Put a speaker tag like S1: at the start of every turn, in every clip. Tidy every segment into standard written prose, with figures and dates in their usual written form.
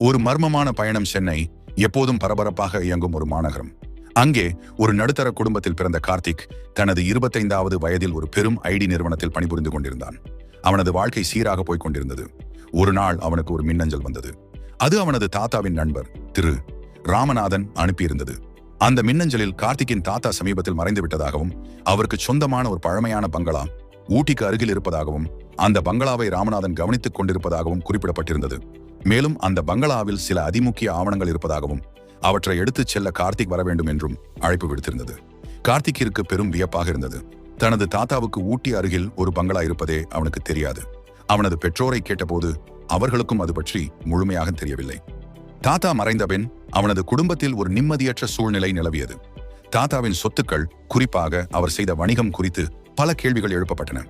S1: ஒரு மர்மமான பயணம். சென்னை எப்போதும் பரபரப்பாக இயங்கும் ஒரு மாநகரம். அங்கே ஒரு நடுத்தர குடும்பத்தில் பிறந்த கார்த்திக் தனது 25வது வயதில் ஒரு பெரும் ஐடி நிறுவனத்தில் பணிபுரிந்து கொண்டிருந்தான். அவனது வாழ்க்கை சீராக போய்க் கொண்டிருந்தது. ஒரு நாள் அவனுக்கு ஒரு மின்னஞ்சல் வந்தது. அது அவனது தாத்தாவின் நண்பர் திரு ராமநாதன் அனுப்பியிருந்தது. அந்த மின்னஞ்சலில் கார்த்திக்கின் தாத்தா சமீபத்தில் மறைந்து விட்டதாகவும், அவருக்கு சொந்தமான ஒரு பழமையான பங்களா ஊட்டிக்கு அருகில் இருப்பதாகவும், அந்த பங்களாவை ராமநாதன் கவனித்துக் கொண்டிருப்பதாகவும் குறிப்பிடப்பட்டிருந்தது. மேலும் அந்த பங்களாவில் சில அதிமுக்கிய ஆவணங்கள் இருப்பதாகவும், அவற்றை எடுத்துச் செல்ல கார்த்திக் வர வேண்டும் என்றும் அழைப்பு விடுத்திருந்தது. கார்த்திக்கிற்கு பெரும் வியப்பாக இருந்தது. தனது தாத்தாவுக்கு ஊட்டி அருகில் ஒரு பங்களா இருப்பதே அவனுக்கு தெரியாது. அவனது பெற்றோரை கேட்டபோது அவர்களுக்கும் அது பற்றி முழுமையாக தெரியவில்லை. தாத்தா மறைந்த பின் அவனது குடும்பத்தில் ஒரு நிம்மதியற்ற சூழ்நிலை நிலவியது. தாத்தாவின் சொத்துக்கள், குறிப்பாக அவர் செய்த வணிகம் குறித்து பல கேள்விகள் எழுப்பப்பட்டன.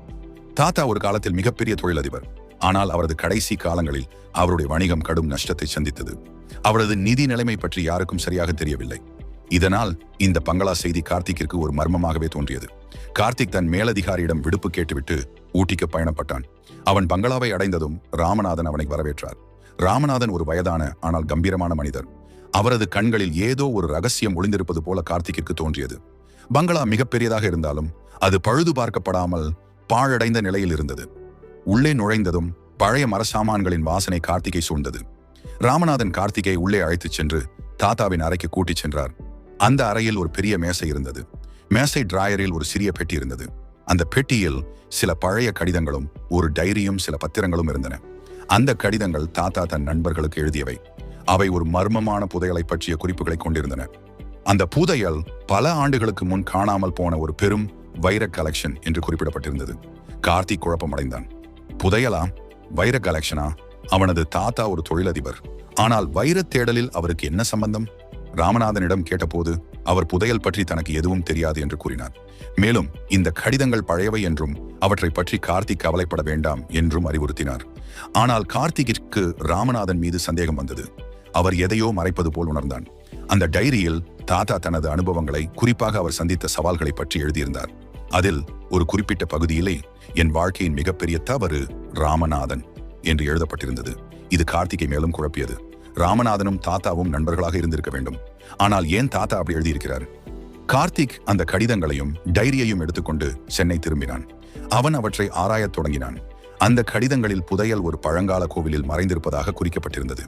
S1: தாத்தா ஒரு காலத்தில் மிகப்பெரிய தொழிலதிபர். ஆனால் அவரது கடைசி காலங்களில் அவருடைய வணிகம் கடும் நஷ்டத்தை சந்தித்தது. அவரது நிதி நிலைமை பற்றி யாருக்கும் சரியாக தெரியவில்லை. இதனால் இந்த பங்களா செய்தி கார்த்திக்கிற்கு ஒரு மர்மமாகவே தோன்றியது. கார்த்திக் தன் மேலதிகாரியிடம் விடுப்பு கேட்டுவிட்டு ஊட்டிக்கு பயணப்பட்டான். அவன் பங்களாவை அடைந்ததும் ராமநாதன் அவனை வரவேற்றார். ராமநாதன் ஒரு வயதான ஆனால் கம்பீரமான மனிதர். அவரது கண்களில் ஏதோ ஒரு ரகசியம் ஒளிந்திருப்பது போல கார்த்திக்கிற்கு தோன்றியது. பங்களா மிகப்பெரியதாக இருந்தாலும் அது பழுது பார்க்கப்படாமல் பாழடைந்த நிலையில் இருந்தது. உள்ளே நுழைந்ததும் பழைய மரசாமான்களின் வாசனை கார்த்திகை சூழ்ந்தது. ராமநாதன் கார்த்திகை உள்ளே அழைத்துச் சென்று தாத்தாவின் அறைக்கு கூட்டிச் சென்றார். அந்த அறையில் ஒரு பெரிய மேசை இருந்தது. மேசை டிராயரில் ஒரு சிறிய பெட்டி இருந்தது. அந்த பெட்டியில் சில பழைய கடிதங்களும் ஒரு டைரியும் சில பத்திரங்களும் இருந்தன. அந்த கடிதங்கள் தாத்தா தன் நண்பர்களுக்கு எழுதியவை. அவை ஒரு மர்மமான புதையலை பற்றிய குறிப்புகளை கொண்டிருந்தன. அந்த புதையல் பல ஆண்டுகளுக்கு முன் காணாமல் போன ஒரு பெரும் வைர கலெக்ஷன் என்று குறிப்பிடப்பட்டிருந்தது. கார்த்திக் குழப்பமடைந்தான். புதையலா? வைர கலெக்ஷனா? அவனது தாத்தா ஒரு தொழிலதிபர். ஆனால் வைரத் தேடலில் அவருக்கு என்ன சம்பந்தம்? ராமநாதனிடம் கேட்டபோது அவர் புதையல் பற்றி தனக்கு எதுவும் தெரியாது என்று கூறினார். மேலும் இந்த கடிதங்கள் பழையவை என்றும் அவற்றை பற்றி கார்த்திக் கவலைப்பட வேண்டாம் என்றும் அறிவுறுத்தினார். ஆனால் கார்த்திக்கிற்கு ராமநாதன் மீது சந்தேகம் வந்தது. அவர் எதையோ மறைப்பது போல் உணர்ந்தான். அந்த டைரியில் தாத்தா தனது அனுபவங்களை, குறிப்பாக அவர் சந்தித்த சவால்களை பற்றி எழுதியிருந்தார். அதில் ஒரு குறிப்பிட்ட பகுதியிலே என் வாழ்க்கையின் மிகப்பெரிய தவறு ராமநாதன் என்று எழுதப்பட்டிருந்தது. இது கார்த்திகை மேலும் குழப்பியது. ராமநாதனும் தாத்தாவும் நண்பர்களாக இருந்திருக்க வேண்டும். ஆனால் ஏன் தாத்தா அப்படி எழுதியிருக்கிறார்? கார்த்திக் அந்த கடிதங்களையும் டைரியையும் எடுத்துக்கொண்டு சென்னை திரும்பினான். அவன் அவற்றை ஆராயத் தொடங்கினான். அந்த கடிதங்களில் புதையல் ஒரு பழங்கால கோவிலில் மறைந்திருப்பதாக குறிக்கப்பட்டிருந்தது.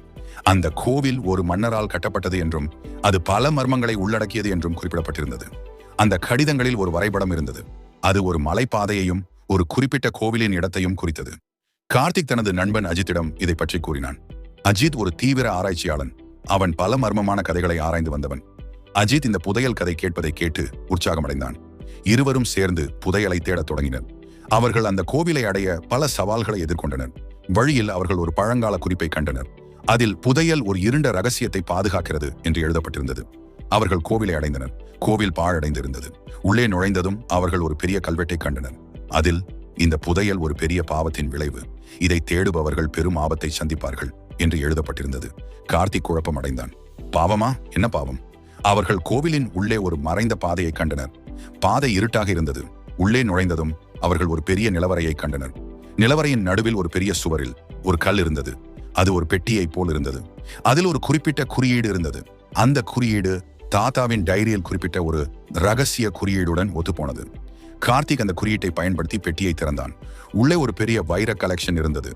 S1: அந்த கோவில் ஒரு மன்னரால் கட்டப்பட்டது என்றும் அது பல மர்மங்களை உள்ளடக்கியது என்றும் குறிப்பிடப்பட்டிருந்தது. அந்த கடிதங்களில் ஒரு வரைபடம் இருந்தது. அது ஒரு மலைப்பாதையையும் ஒரு குறிப்பிட்ட கோவிலின் இடத்தையும் குறித்தது. கார்த்திக் தனது நண்பன் அஜித்திடம் இதை பற்றி கூறினான். அஜித் ஒரு தீவிர ஆராய்ச்சியாளன். அவன் பல மர்மமான கதைகளை ஆராய்ந்து வந்தவன். அஜித் இந்த புதையல் கதை கேட்பதை கேட்டு உற்சாகமடைந்தான். இருவரும் சேர்ந்து புதையலை தேடத் தொடங்கினர். அவர்கள் அந்த கோவிலை அடைய பல சவால்களை எதிர்கொண்டனர். வழியில் அவர்கள் ஒரு பழங்கால குறிப்பை கண்டனர். அதில் புதையல் ஒரு இருண்ட ரகசியத்தை பாதுகாக்கிறது என்று எழுதப்பட்டிருந்தது. அவர்கள் கோவிலை அடைந்தனர். கோவில் பாழடைந்திருந்தது. உள்ளே நுழைந்ததும் அவர்கள் ஒரு பெரிய கல்வெட்டை கண்டனர். அதில் இந்த புதையல் ஒரு பெரிய பாவத்தின் விளைவு, இதை தேடுபவர்கள் பெரும் ஆபத்தை சந்திப்பார்கள் என்று எழுதப்பட்டிருந்தது. கார்த்திக் குழப்பம் அடைந்தான். பாவமா? என்ன பாவம்? அவர்கள் கோவிலின் உள்ளே ஒரு மறைந்த பாதையை கண்டனர். பாதை இருட்டாக இருந்தது. உள்ளே நுழைந்ததும் அவர்கள் ஒரு பெரிய நிலவரையை கண்டனர். நிலவரையின் நடுவில் ஒரு பெரிய சுவரில் ஒரு கல் இருந்தது. அது ஒரு பெட்டியை போல் இருந்தது. அதில் ஒரு குறிப்பிட்ட குறியீடு இருந்தது. அந்த குறியீடு தாத்தாவின் டைரியில் குறிப்பிட்ட ஒரு ரகசிய குறியீடுடன் ஒத்துப்போனது. கார்த்திக் அந்த குறியீட்டை பயன்படுத்தி பெட்டியை திறந்தான். உள்ளே ஒரு பெரிய வைர கலெக்ஷன் இருந்தது.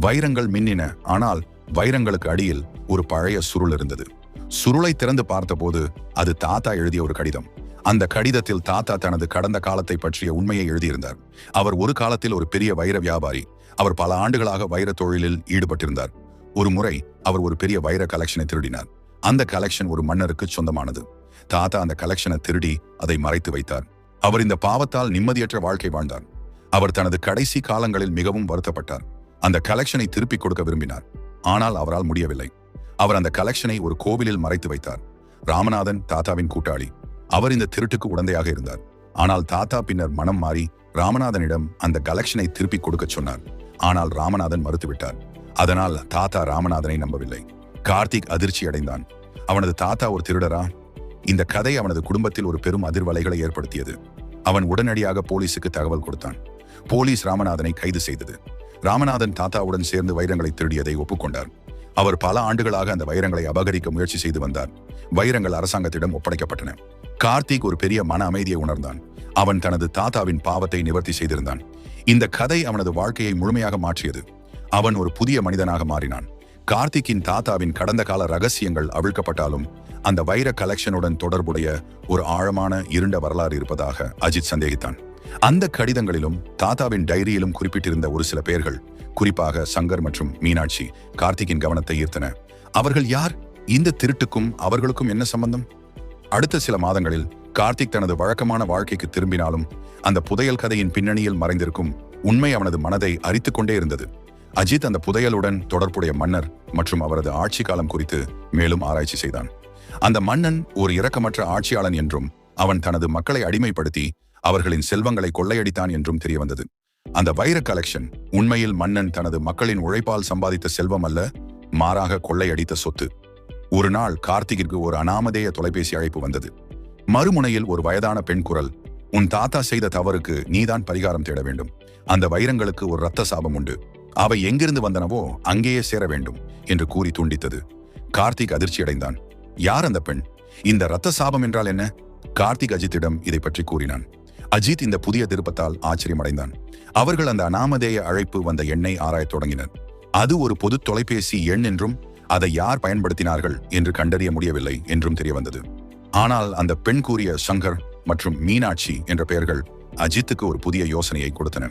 S1: வைரங்கள் மின்னின. ஆனால் வைரங்களுக்கு அடியில் ஒரு பழைய சுருள் இருந்தது. சுருளை திறந்து பார்த்தபோது அது தாத்தா எழுதிய ஒரு கடிதம். அந்த கடிதத்தில் தாத்தா தனது கடந்த காலத்தை பற்றிய உண்மையை எழுதியிருந்தார். அவர் ஒரு காலத்தில் ஒரு பெரிய வைர வியாபாரி. அவர் பல ஆண்டுகளாக வைர தொழிலில் ஈடுபட்டிருந்தார். ஒரு முறை அவர் ஒரு பெரிய வைர கலெக்ஷனை திருடினார். அந்த கலெக்ஷன் ஒரு மன்னருக்கு சொந்தமானது. தாத்தா அந்த கலெக்ஷனை திருடி அதை மறைத்து வைத்தார். அவர் இந்த பாவத்தால் நிம்மதியற்ற வாழ்க்கை வாழ்ந்தார். அவர் தனது கடைசி காலங்களில் மிகவும் வருத்தப்பட்டார். அந்த கலெக்ஷனை திருப்பிக் கொடுக்க விரும்பினார். ஆனால் அவரால் முடியவில்லை. அவர் அந்த கலெக்ஷனை ஒரு கோவிலில் மறைத்து வைத்தார். ராமநாதன் தாத்தாவின் கூட்டாளி. அவர் இந்த திருட்டுக்கு உடந்தையாக இருந்தார். ஆனால் தாத்தா பின்னர் மனம் மாறி ராமநாதனிடம் அந்த கலெக்ஷனை திருப்பிக் கொடுக்க சொன்னார். ஆனால் ராமநாதன் மறுத்துவிட்டார். அதனால் தாத்தா ராமநாதனை நம்பவில்லை. கார்த்திக் அதிர்ச்சி அடைந்தான். அவனது தாத்தா ஒரு திருடரா? இந்த கதை அவனது குடும்பத்தில் ஒரு பெரும் அதிர்வலைகளை ஏற்படுத்தியது. அவன் உடனடியாக போலீசுக்கு தகவல் கொடுத்தான். போலீஸ் ராமநாதனை கைது செய்தது. ராமநாதன் தாத்தாவுடன் சேர்ந்து வைரங்களை திருடியதை ஒப்புக்கொண்டார். அவர் பல ஆண்டுகளாக அந்த வைரங்களை அபகரிக்க முயற்சி செய்து வந்தார். வைரங்கள் அரசாங்கத்திடம் ஒப்படைக்கப்பட்டன. கார்த்திக் ஒரு பெரிய மன அமைதியை உணர்ந்தான். அவன் தனது தாத்தாவின் பாவத்தை நிவர்த்தி செய்திருந்தான். இந்த கதை அவனது வாழ்க்கையை முழுமையாக மாற்றியது. அவன் ஒரு புதிய மனிதனாக மாறினான். கார்த்திக்கின் தாத்தாவின் கடந்த கால ரகசியங்கள் அவிழ்க்கப்பட்டாலும் அந்த வைர கலெக்ஷனுடன் தொடர்புடைய ஒரு ஆழமான இருண்ட வரலாறு இருப்பதாக அஜித் சந்தேகித்தான். அந்த கடிதங்களிலும் தாத்தாவின் டைரியிலும் குறிப்பிட்டிருந்த ஒரு சில பெயர்கள், குறிப்பாக சங்கர் மற்றும் மீனாட்சி, கார்த்திக்கின் கவனத்தை ஈர்த்தன. அவர்கள் யார்? இந்த திருட்டுக்கும் அவர்களுக்கும் என்ன சம்பந்தம்? அடுத்த சில மாதங்களில் கார்த்திக் தனது வழக்கமான வாழ்க்கைக்கு திரும்பினாலும் அந்த புதையல் கதையின் பின்னணியில் மறைந்திருக்கும் உண்மை அவனது மனதை அரித்துக் கொண்டே இருந்தது. அஜித் அந்த புதையலுடன் தொடர்புடைய மன்னர் மற்றும் அவரது ஆட்சி காலம் குறித்து மேலும் ஆராய்ச்சி செய்தான். அந்த மன்னன் ஒரு இரக்கமற்ற ஆட்சியாளன் என்றும் அவன் தனது மக்களை அடிமைப்படுத்தி அவர்களின் செல்வங்களை கொள்ளையடித்தான் என்றும் தெரியவந்தது. அந்த வைர கலெக்ஷன் உண்மையில் மன்னன் தனது மக்களின் உழைப்பால் சம்பாதித்த செல்வம் அல்ல, மாறாக கொள்ளையடித்த சொத்து. ஒரு நாள் கார்த்திகிற்கு ஒரு அனாமதேய தொலைபேசி அழைப்பு வந்தது. மறுமுனையில் ஒரு வயதான பெண் குரல், "உன் தாத்தா செய்த தவறுக்கு நீதான் பரிகாரம் தேட வேண்டும். அந்த வைரங்களுக்கு ஒரு இரத்த சாபம் உண்டு. அவை எங்கிருந்து வந்தனவோ அங்கேயே சேர வேண்டும்" என்று கூறி துண்டித்தது. கார்த்திக் அதிர்ச்சியடைந்தான். யார் அந்த பெண்? இந்த இரத்த சாபம் என்றால் என்ன? கார்த்திக் அஜித்திடம் இதை பற்றி கூறினான். அஜித் இந்த புதிய திருப்பத்தால் ஆச்சரியமடைந்தான். அவர்கள் அந்த அனாமதேய அழைப்பு வந்த எண்ணை ஆராயத் தொடங்கினர். அது ஒரு பொது தொலைபேசி எண் என்றும் அதை யார் பயன்படுத்தினார்கள் என்று கண்டறிய முடியவில்லை என்றும் தெரிய வந்தது. ஆனால் அந்த பெண் கூறிய சங்கர் மற்றும் மீனாட்சி என்ற பெயர்கள் அஜித்துக்கு ஒரு புதிய யோசனையை கொடுத்தன.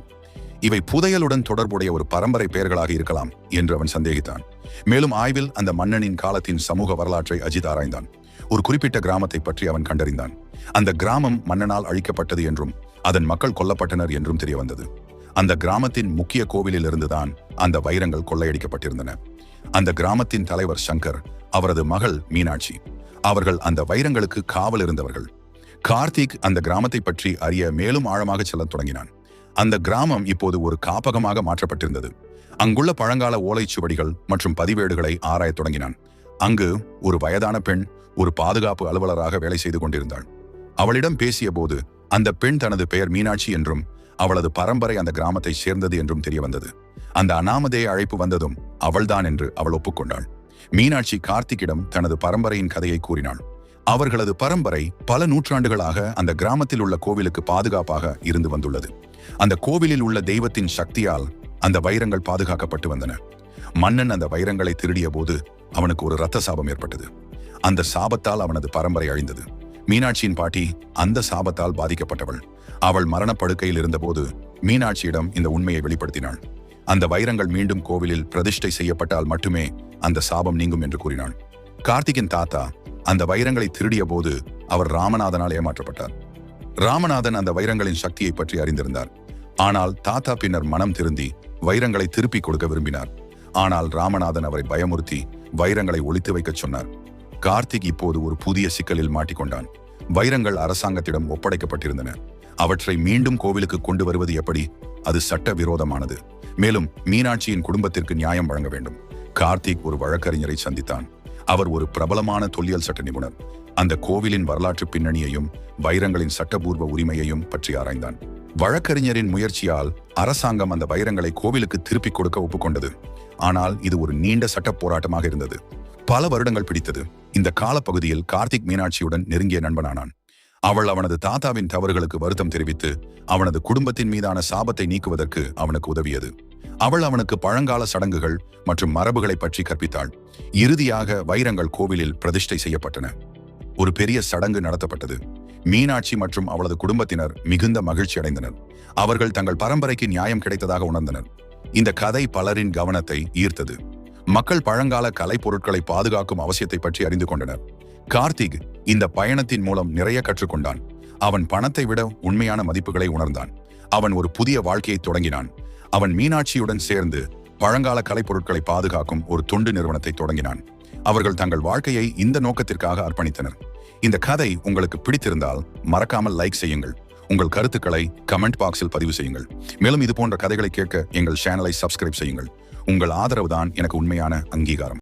S1: இவை புதையலுடன் தொடர்புடைய ஒரு பரம்பரை பெயர்களாக இருக்கலாம் என்று அவன் சந்தேகித்தான். மேலும் ஆய்வில் அந்த மன்னனின் காலத்தின் சமூக வரலாற்றை அஜித் ஆராய்ந்தான். ஒரு குறிப்பிட்ட கிராமத்தை பற்றி அவன் கண்டறிந்தான். அந்த கிராமம் மன்னனால் அழிக்கப்பட்டது என்றும் அதன் மக்கள் கொல்லப்பட்டனர் என்றும் தெரிய வந்தது. அந்த கிராமத்தின் முக்கிய கோவிலில் இருந்துதான் அந்த வைரங்கள் கொள்ளையடிக்கப்பட்டிருந்தன. அந்த கிராமத்தின் தலைவர் சங்கர், அவரது மகள் மீனாட்சி, அவர்கள் அந்த வைரங்களுக்கு காவல் இருந்தவர்கள். கார்த்திக் அந்த கிராமத்தை பற்றி அறிய மேலும் ஆழமாக செல்லத் தொடங்கினான். அந்த கிராமம் இப்போது ஒரு காப்பகமாக மாற்றப்பட்டிருந்தது. அங்குள்ள பழங்கால ஓலைச்சுவடிகள் மற்றும் பதிவேடுகளை ஆராயத் தொடங்கினான். அங்கு ஒரு வயதான பெண் ஒரு பாதுகாப்பு அலுவலராக வேலை செய்து கொண்டிருந்தாள். அவளிடம் பேசிய போது அந்த பெண் தனது பெயர் மீனாட்சி என்றும் அவளது பரம்பரை அந்த கிராமத்தை சேர்ந்தது என்றும் தெரிய வந்தது. அந்த அனாமதேய அழைப்பு வந்ததும் அவள்தான் என்று அவள் ஒப்புக்கொண்டாள். மீனாட்சி கார்த்திக்கிடம் தனது பரம்பரையின் கதையை கூறினாள். அவர்களது பரம்பரை பல நூற்றாண்டுகளாக அந்த கிராமத்தில் உள்ள கோவிலுக்கு பாதுகாப்பாக இருந்து வந்துள்ளது. அந்த கோவிலில் உள்ள தெய்வத்தின் சக்தியால் அந்த வைரங்கள் பாதுகாக்கப்பட்டு வந்தன. மன்னன் அந்த வைரங்களை திருடிய போது அவனுக்கு ஒரு இரத்த சாபம் ஏற்பட்டது. அந்த சாபத்தால் அவனது பரம்பரை அழிந்தது. மீனாட்சியின் பாட்டி அந்த சாபத்தால் பாதிக்கப்பட்டவள். அவள் மரணப்படுக்கையில் இருந்தபோது மீனாட்சியிடம் இந்த உண்மையை வெளிப்படுத்தினாள். அந்த வைரங்கள் மீண்டும் கோவிலில் பிரதிஷ்டை செய்யப்பட்டால் மட்டுமே அந்த சாபம் நீங்கும் என்று கூறினாள். கார்த்திகின் தாத்தா அந்த வைரங்களை திருடிய போது அவர் ராமநாதனால் ஏமாற்றப்பட்டார். ராமநாதன் அந்த வைரங்களின் சக்தியை பற்றி அறிந்திருந்தார். ஆனால் தாத்தா பின்னர் மனம் திருந்தி வைரங்களை திருப்பிக் கொடுக்க விரும்பினார். ஆனால் ராமநாதன் அவரை பயமுறுத்தி வைரங்களை ஒளித்து வைக்கச் சொன்னார். கார்த்திக் இப்போது ஒரு புதிய சிக்கலில் மாட்டிக்கொண்டான். வைரங்கள் அரசாங்கத்திடம் ஒப்படைக்கப்பட்டிருந்தன. அவற்றை மீண்டும் கோவிலுக்கு கொண்டு வருவது எப்படி? அது சட்ட விரோதமானது. மேலும் மீனாட்சியின் குடும்பத்திற்கு நியாயம் வழங்க வேண்டும். கார்த்திக் ஒரு வழக்கறிஞரை சந்தித்தான். அவர் ஒரு பிரபலமான தொல்லியல் சட்ட நிபுணர். அந்த கோவிலின் வரலாற்று பின்னணியையும் வைரங்களின் சட்டபூர்வ உரிமையையும் பற்றி ஆராய்ந்தான். வழக்கறிஞரின் முயற்சியால் அரசாங்கம் அந்த வைரங்களை கோவிலுக்கு திருப்பிக் கொடுக்க ஒப்புக்கொண்டது. ஆனால் இது ஒரு நீண்ட சட்ட போராட்டமாக இருந்தது. பல வருடங்கள் பிடித்தது. இந்த காலப்பகுதியில் கார்த்திக் மீனாட்சியுடன் நெருங்கிய நண்பனானான். அவள் அவனது தாத்தாவின் தவறுகளுக்கு வருத்தம் தெரிவித்து அவனது குடும்பத்தின் மீதான சாபத்தை நீக்குவதற்கு அவனுக்கு உதவியது. அவள் அவனுக்கு பழங்கால சடங்குகள் மற்றும் மரபுகளை பற்றி கற்பித்தாள். இறுதியாக வைரங்கள் கோவிலில் பிரதிஷ்டை செய்யப்பட்டன. ஒரு பெரிய சடங்கு நடத்தப்பட்டது. மீனாட்சி மற்றும் அவளது குடும்பத்தினர் மிகுந்த மகிழ்ச்சி அடைந்தனர். அவர்கள் தங்கள் பரம்பரைக்கு நியாயம் கிடைத்ததாக உணர்ந்தனர். இந்த கதை பலரின் கவனத்தை ஈர்த்தது. மக்கள் பழங்கால கலைப் பொருட்களை பாதுகாக்கும் அவசியத்தை பற்றி அறிந்து கொண்டனர். கார்த்திக் இந்த பயணத்தின் மூலம் நிறைய கற்றுக்கொண்டான். அவன் பணத்தை விட உண்மையான மதிப்புகளை உணர்ந்தான். அவன் ஒரு புதிய வாழ்க்கையை தொடங்கினான். அவன் மீனாட்சியுடன் சேர்ந்து பழங்கால கலைப்பொருட்களை பாதுகாக்கும் ஒரு தொண்டு நிறுவனத்தை தொடங்கினான். அவர்கள் தங்கள் வாழ்க்கையை இந்த நோக்கத்திற்காக அர்ப்பணித்தனர். இந்த கதை உங்களுக்கு பிடித்திருந்தால் மறக்காமல் லைக் செய்யுங்கள். உங்கள் கருத்துக்களை கமெண்ட் பாக்ஸில் பதிவு செய்யுங்கள். மேலும் இது போன்ற கதைகளை கேட்க எங்கள் சேனலை சப்ஸ்கிரைப் செய்யுங்கள். உங்கள் ஆதரவுதான் எனக்கு உண்மையான அங்கீகாரம்.